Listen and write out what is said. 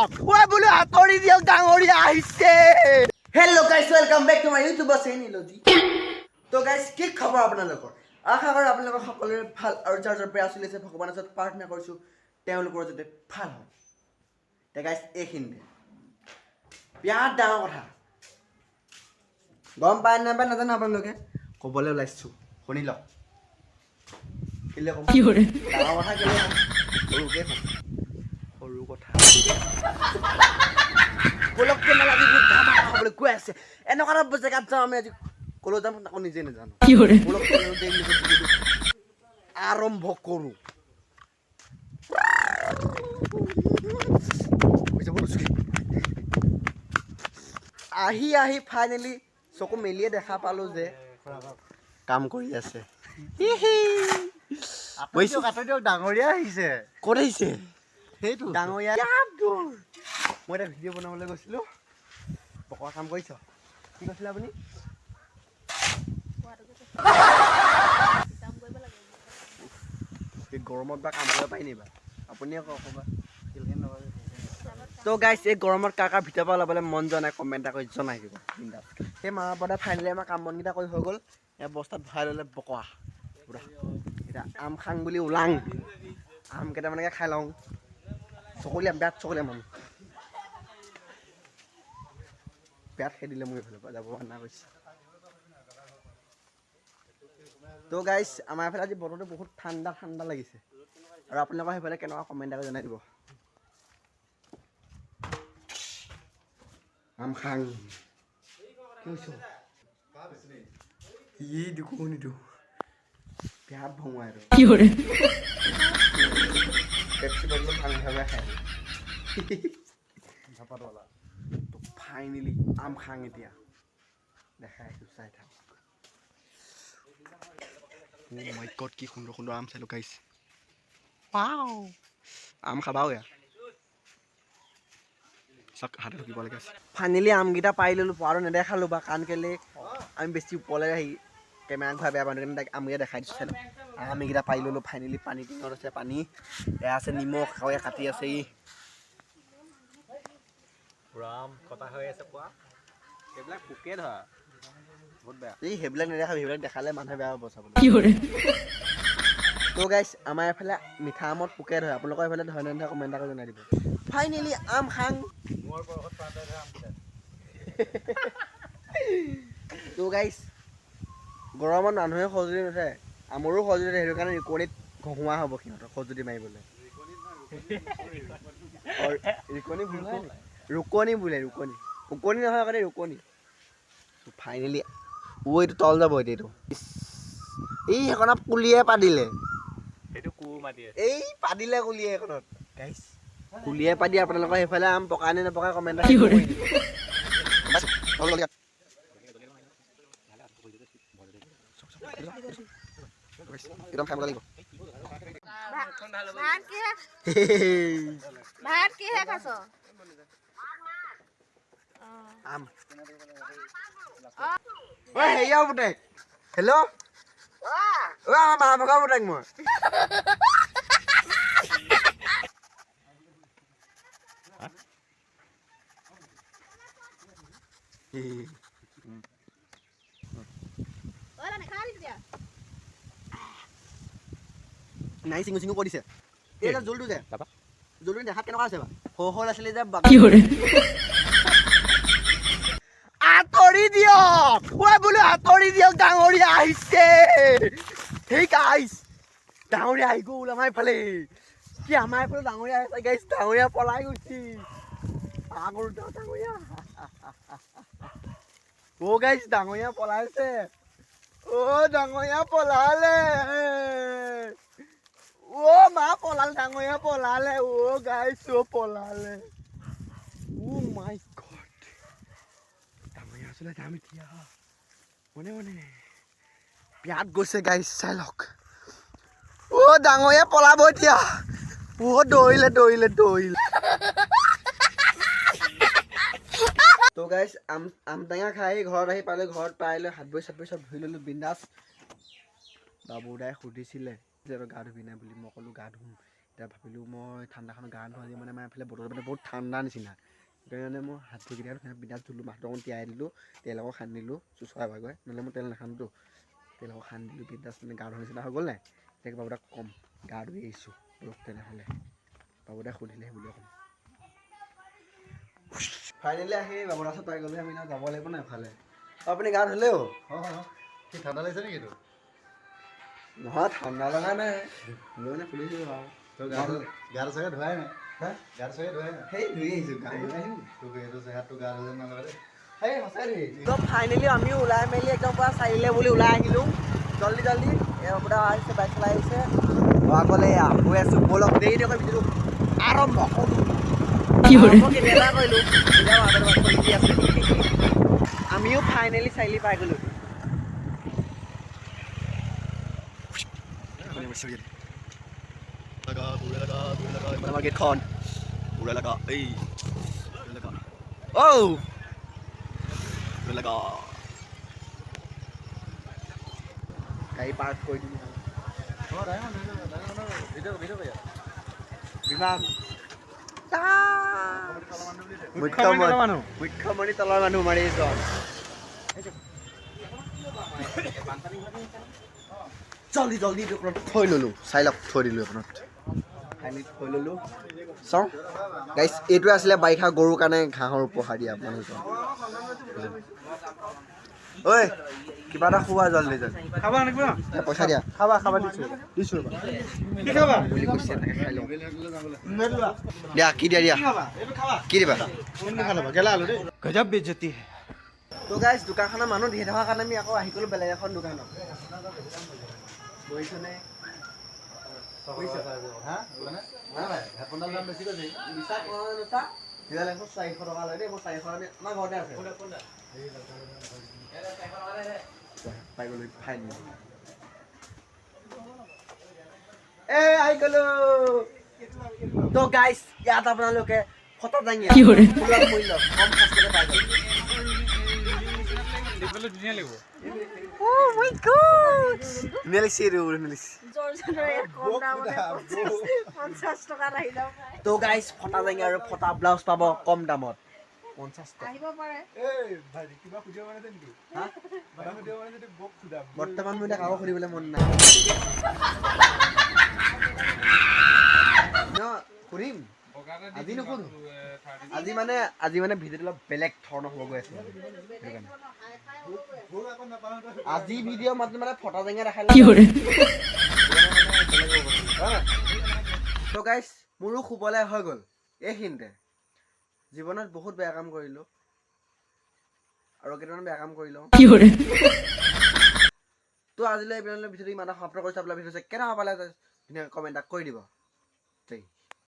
ওই বোলো হাতৰি দিয়ক ডাঙৰীয়া আহিছে hello' guys welcome back to my ইউটিউবৰ চেনেলজি তো গাইস কি খবৰ আপোনালোকৰ আশা কৰোঁ আপোনালোকৰ সকলোৰে ভাল আৰু যাৰ যাৰ বেয়া চলি আছে ভগৱানৰ ওচৰত প্ৰাৰ্থনা কৰিছোঁ তেওঁলোকৰ যাতে ভাল হয় তে গাইস এইখিনিতে বিৰাট ডাঙৰ কথা গম পায় নাপায় নাজানো আপোনালোকে ক'বলৈ ওলাইছোঁ শুনি লওক কেলে ক'ম ডাঙৰ কথা কেলে ক'ম সৰুকে ক'ম সৰু কথা গোলককে নালাগি বহুত ধামা খাবলৈ গৈ আছে এনেকুৱা এটা জেগাত যাওঁ আমি আজি ক'লৈ যাম আকৌ নিজে নাজানো আৰম্ভ কৰোঁ আহি আহি ফাইনেলি চকু মেলিয়ে দেখা পালোঁ যে কাম কৰি আছে ডাঙৰীয়া আহিছে ক'ত আহিছে সেইটো ডাঙৰীয়া মই এটা ভিডিঅ' বনাবলৈ গৈছিলোঁ পকৰা কাম কৰিছ কি কৈছিলে আপুনি এই গৰমত বা কাম কৰিব পাৰি নিবা আপুনি আকৌ ক'বা তো গাইছ এই গৰমত কাৰ কাৰ ভিতৰৰ পৰা ল'বলৈ মন যোৱা নাই কমেণ্ট এটা কৰি জনাই দিব সেই মা পাপাই ফাইনেলি আমাৰ কাম বনকেইটা কৰি হৈ গ'ল এই বস্তাত ভৰাই ল'লে বকৰা পুৰা এতিয়া আম খাং বুলি ওলাং আম কেইটামানকে খাই লওঁ চকলিয়াম বেয়াত চকলিয়াম আম বেয়াত খেদিলে মোৰ এইফালৰ পৰা যাব মানা কৰিছে তো গাইছ আমাৰ এইফালে আজি বতৰটো বহুত ঠাণ্ডা ঠাণ্ডা লাগিছে আৰু আপোনালোকৰ সেইফালে কেনেকুৱা কমেণ্ট এটা জনাই দিব আম খাং ই দুকোনিটো বিৰাট ভঙুৱাই আৰু পেপচি বটলত ভাঙি ভাঙি খাই তো ফাইনেলি আম খাং এতিয়া দেখাই আছোঁ চাই থাক মাই গড কি সুন্দৰ সুন্দৰ আম চালোঁ গাইছ ৱাও আম খাবাও এয়া চক হাতে ঢুকিব লাগে ফাইনেলি আমকেইটা পাই ল'লোঁ আৰু নেদেখালোঁ বা কাৰণ কেলে আমি বেছি ওপৰলৈ আহি কেমেৰা ঘূৰাই বেয়া পাওঁ কিন্তু তাইক আমকেইটা দেখাই দিছোঁ চাই আমকেইটা পাই ল'লোঁ ফাইনেলি পানী টিঙত আছে পানী এয়া আছে নিমখ আৰু কাটি আছে ই ৰাম কটা হৈ আছে কোৱা সেইবিলাক পোকে ধৰা বহুত বেয়া এই সেইবিলাক নেদেখাবি সেইবিলাক দেখালে মানুহে বেয়া পাব চাবলৈ তো গাইছ আমাৰ এইফালে মিঠা আমত পোকে ধৰে আপোনালোকৰ এইফালে ধৰে নধৰে কমেণ্ট এটা কৰি জনাই দিব ফাইনেলি আম খাং তো গাইছ গৰমত মানুহে সঁজুলি নুঠে আমৰো সঁজুলি নুঠে সেইটো কাৰণে ৰিকনিত ঘঁহুৱা হ'ব সিহঁতৰ সঁজুলি মাৰিবলৈ ৰুকনি বোলে ৰুকনি উকনি নহয় কাৰণে ৰুকনি ফাইনেলি এইটো তল যাব এতিয়া এইটো এই সেইখনত পুলিয়ে পাদিলে সেইটো কোৰ মাতি আছে এই পাদিলে কুলিয়ে এইখনত গাইছ কুলিয়ে পাদি আপোনালোকৰ সেইফালে আম পকাই নে নপকাই কমেণ্ট একদম খাব লাগিব ভাত কিহে খাইছ আম ঐ হেৰিয়া পুতেক হেল্ল' ঐ আমাৰ মা ভগা পুতেক মই নাই চিঙু চিঙু কৰিছে এই যে জোলটো যে জোলটো দেখাত কেনেকুৱা আছে বা সৰু সৰু আছিলে যে আঁতৰি দিয়ক ঐ বোলো আঁতৰি দিয়ক ডাঙৰীয়া আহিছে সেই গাইছ ডাঙৰীয়া আহি গ'ল আমাৰ এইফালে কি আমাৰ এইফালে ডাঙৰীয়া আহিছে গাইছ ডাঙৰীয়া পলাই গৈছে আগৰ ডাঙৰীয়া অ' গাইছ ডাঙৰীয়া পলাইছে অ' ডাঙৰীয়া পলালে অ' মা পলালে ডাঙৰীয়া পলালে অ' গাইছ অ' পলালে অ' মাই গড ডাঙৰীয়া আছিলে যাম এতিয়া মনে মনে বিয়াত গৈছে গাইছ চাই লওক অ' ডাঙৰীয়া পলাব এতিয়া অ' দৌৰিলে দৌৰিলে দৌৰিলে তো গাইছ আম টেঙা খাই ঘৰত আহি পালোঁ ঘৰত পাই লৈ হাত ভৰি চাত ভৰি চব ধুই ল'লোঁ বিন্দাছ বাবু দাই সুধিছিলে যে গা ধুবি নাই বুলি মই ক'লোঁ গা ধুম এতিয়া ভাবিলোঁ মই ঠাণ্ডাখনত গা ধোৱা দি মানে এইফালে বতৰটো মানে বহুত ঠাণ্ডা নিচিনা সেইকাৰণে মই হাতকেইটা বিন্দাছ ধুলোঁ মাহটো অকণ তিয়াই দিলোঁ তেল আকৌ সানি দিলোঁ চুচৰা ভাগৰে নহ'লে মই তেল নাখানোতো তেল আকৌ সানি দিলোঁ বিন্দাছ মানে গা ধোৱা নিচিনা হৈ গ'ল নাই এতিয়া বাবুদাক ক'ম গা ধুই আহিছোঁ বলক তেনেহ'লে বাবুদাই সুধিলে বুলি ক'ম ফাইনেলি আহি বাবুদা ওচৰত পাই গ'লে আমি যাব লাগিব নাই এফালে আপুনি গা ধুলেও কি ঠাণ্ডা লাগিছে নেকি তোৰ নহয় ঠাণ্ডা লগা নাই হ'লেও মানে খুলিছিলোঁ আৰু তোৰ গাটো চাগে ধোৱাই নাই হা গাটো চাগে ধোৱাই নাই সেই ধুই আহিছোঁ গা ধুই আহিম তোক এইটো চেহেৰাটো গা ধুলে নালাগে দেই সেই সঁচাই ধুই তো ফাইনেলি আমিও ওলাই মেলি একদম পূৰা চাৰিলে বুলি ওলাই আহিলোঁ জল্দি জল্দি এই বাবুদা আহিছে বাইক চলাই আহিছে আগলৈ গৈ আছোঁ ব'লক দেৰি নকৰি ভিডিঅ'টো আৰম্ভ কৰোঁ কেতিয়াবা কৰিলোঁ আমিও ফাইনেলি চাৰিআলি পাই গ'লোঁ আমাৰ গেটখন উৰা লগা এই অ' লগা গাড়ী পাৰ্ক কৰি দিম বিমান মুখ্যমন্ত্ৰী তলৰ মানুহ মাৰি জল্দি জল্দি দোকানত থৈ ল'লোঁ চাই লওক থৈ দিলোঁ আপোনাক ফাইনেলি থৈ ল'লোঁ চাওঁ গাইছ এইটোৱে আছিলে বাৰিষা গৰুৰ কাৰণে ঘাঁহৰ উপহাৰ দিয়া আপোনালোকক ঐ কিবা এটা খোৱা জল্দি জল্দি খাবা নেকি পইচা দিয়া খাবা খাবা দিছোঁ দিছোঁ কি খাবা বুলি কৈছে এনেকৈ খাই লওঁ দিয়া কি দিয়া দিয়া কি দিবা গেলা আলু দেই গজব বেজতি তো গাইছ দোকানখনৰ মানুহ ধেৰ থকাৰ কাৰণে আমি আকৌ আহি গ'লোঁ বেলেগ এখন দোকানত বহিছনে হেডফোনডাল দাম বেছি কৈছে বিশ্বাস কৰা নুঠা সিডাল এখন 400 টকা লয় দেই মই 400 আমি আমাৰ ঘৰতে আছে পাই গ'লোঁ ফাইনেলি এই আহি গ'লোঁ তো গাইছ ইয়াত আপোনালোকে ফটা দাঙি সুলভ মূল্য কম সস্তাতে পাই যাব ধুনীয়া লাগিব Oh my god! Nelisi রে ওরে নেলিছি তো গাইস ফটা জাঙ্গি আৰু ফটা ব্লাউজ পাব কম দামত 50 টাকা আহিব পাৰে এই ভাই কিবা খুজিব মানে নেকি হা ভাই খুজিব মানে যদি বক খুদা বৰ্তমান মই কাকো খুদিবলৈ মন নাই ন খুদিম আজি নখুদো আজি মানে ভিডিঅ'টো অলপ বেলেগ ধৰণৰ হ'ব গৈ আছে আজি ভিডিঅ' মাত্ৰ মানে ফটা জেঙা দেখালে তো গাইছ মোৰো শুবলৈ হৈ গ'ল এইখিনিতে জীৱনত বহুত বেয়া কাম কৰিলোঁ আৰু কেইটামান বেয়া কাম কৰি লওঁ তো আজিলৈ ভিডিঅ'টো ইমান সমাপ্ত কৰিছোঁ আপোনাৰ ভিডিঅ' কেনেকুৱা পালে ধুনীয়াকৈ কমেণ্ট কৰি দিব